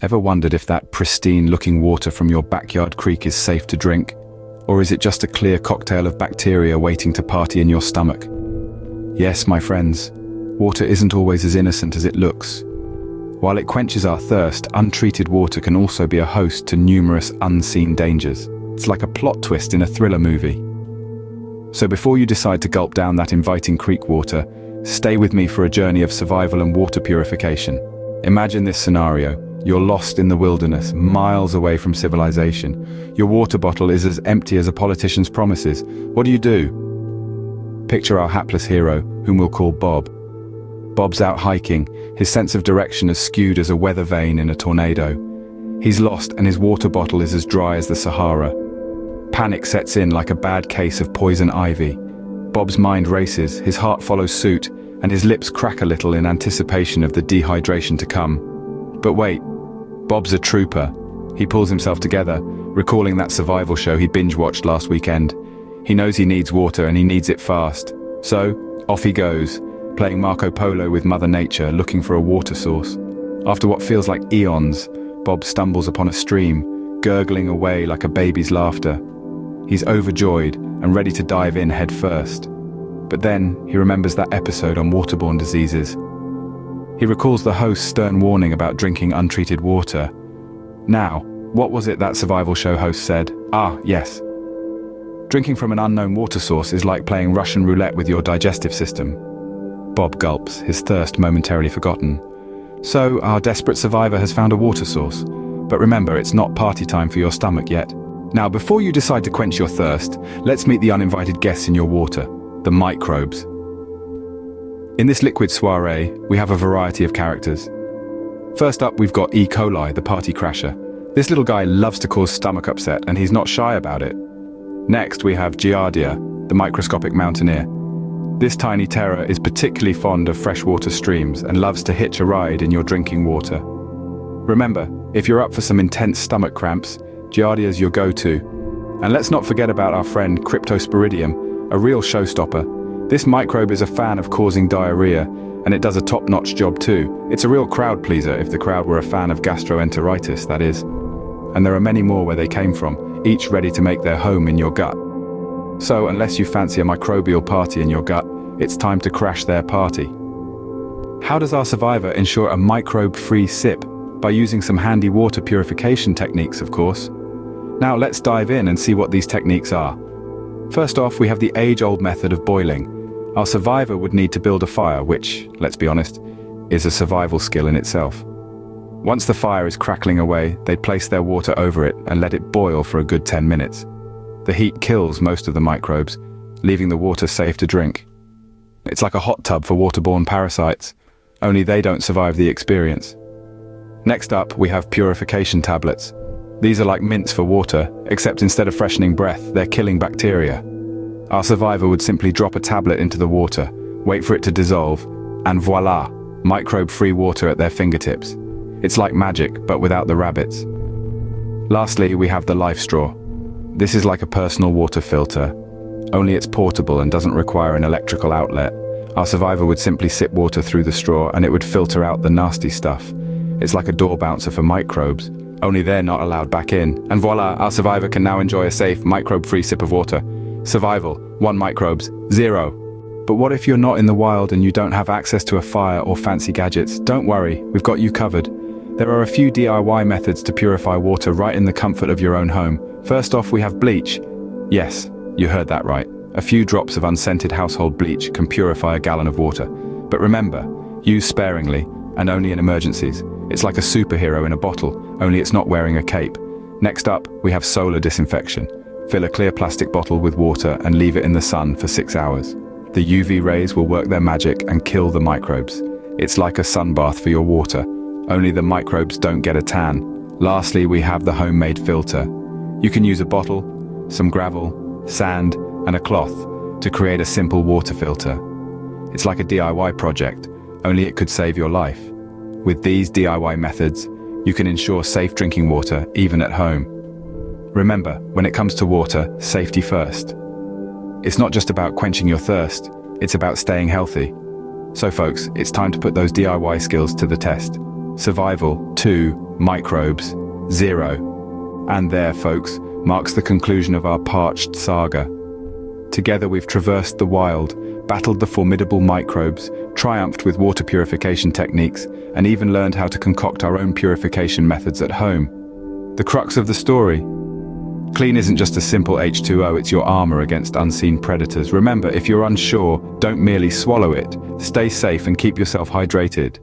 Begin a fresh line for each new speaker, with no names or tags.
Ever wondered if that pristine-looking water from your backyard creek is safe to drink? Or is it just a clear cocktail of bacteria waiting to party in your stomach? Yes, my friends, water isn't always as innocent as it looks. While it quenches our thirst, untreated water can also be a host to numerous unseen dangers. It's like a plot twist in a thriller movie. So before you decide to gulp down that inviting creek water, stay with me for a journey of survival and water purification. Imagine this scenario. You're lost in the wilderness, miles away from civilization. Your water bottle is as empty as a politician's promises. What do? Picture our hapless hero, whom we'll call Bob. Bob's out hiking, his sense of direction as skewed as a weather vane in a tornado. He's lost and his water bottle is as dry as the Sahara. Panic sets in like a bad case of poison ivy. Bob's mind races, his heart follows suit, and his lips crack a little in anticipation of the dehydration to come. But wait, Bob's a trooper. He pulls himself together, recalling that survival show he binge-watched last weekend. He knows he needs water and he needs it fast. So, off he goes, playing Marco Polo with Mother Nature, looking for a water source. After what feels like eons, Bob stumbles upon a stream, gurgling away like a baby's laughter. He's overjoyed and ready to dive in head first. But then he remembers that episode on waterborne diseases. He recalls the host's stern warning about drinking untreated water. Now, what was it that survival show host said? Ah, yes. Drinking from an unknown water source is like playing Russian roulette with your digestive system. Bob gulps, his thirst momentarily forgotten. So, our desperate survivor has found a water source. But remember, it's not party time for your stomach yet. Now, before you decide to quench your thirst, let's meet the uninvited guests in your water, the microbes. In this liquid soiree, we have a variety of characters. First up, we've got E. coli, the party crasher. This little guy loves to cause stomach upset, and he's not shy about it. Next, we have Giardia, the microscopic mountaineer. This tiny terror is particularly fond of freshwater streams and loves to hitch a ride in your drinking water. Remember, if you're up for some intense stomach cramps, Giardia's your go-to. And let's not forget about our friend Cryptosporidium, a real showstopper. This microbe is a fan of causing diarrhea, and it does a top-notch job too. It's a real crowd pleaser if the crowd were a fan of gastroenteritis, that is. And there are many more where they came from, each ready to make their home in your gut. So, unless you fancy a microbial party in your gut, it's time to crash their party. How does our survivor ensure a microbe-free sip? By using some handy water purification techniques, of course. Now let's dive in and see what these techniques are. First off, we have the age-old method of boiling. Our survivor would need to build a fire, which, let's be honest, is a survival skill in itself. Once the fire is crackling away, they'd place their water over it and let it boil for a good 10 minutes. The heat kills most of the microbes, leaving the water safe to drink. It's like a hot tub for waterborne parasites, only they don't survive the experience. Next up, we have purification tablets. These are like mints for water, except instead of freshening breath, they're killing bacteria. Our survivor would simply drop a tablet into the water, wait for it to dissolve, and voila, microbe-free water at their fingertips. It's like magic, but without the rabbits. Lastly, we have the life straw. This is like a personal water filter, only it's portable and doesn't require an electrical outlet. Our survivor would simply sip water through the straw and it would filter out the nasty stuff. It's like a door bouncer for microbes, only they're not allowed back in. And voila, our survivor can now enjoy a safe, microbe-free sip of water. Survival, 1 microbes, 0. But what if you're not in the wild and you don't have access to a fire or fancy gadgets? Don't worry, we've got you covered. There are a few DIY methods to purify water right in the comfort of your own home. First off, we have bleach. Yes, you heard that right. A few drops of unscented household bleach can purify a gallon of water. But remember, use sparingly and only in emergencies. It's like a superhero in a bottle, only it's not wearing a cape. Next up, we have solar disinfection. Fill a clear plastic bottle with water and leave it in the sun for 6 hours. The UV rays will work their magic and kill the microbes. It's like a sunbath for your water, only the microbes don't get a tan. Lastly, we have the homemade filter. You can use a bottle, some gravel, sand, and a cloth to create a simple water filter. It's like a DIY project, only it could save your life. With these DIY methods, you can ensure safe drinking water even at home. Remember, when it comes to water, safety first. It's not just about quenching your thirst, it's about staying healthy. So folks, it's time to put those DIY skills to the test. Survival, 2, microbes, 0. And there, folks, marks the conclusion of our parched saga. Together we've traversed the wild, battled the formidable microbes, triumphed with water purification techniques, and even learned how to concoct our own purification methods at home. The crux of the story: clean isn't just a simple H2O, it's your armor against unseen predators. Remember, if you're unsure, don't merely swallow it. Stay safe and keep yourself hydrated.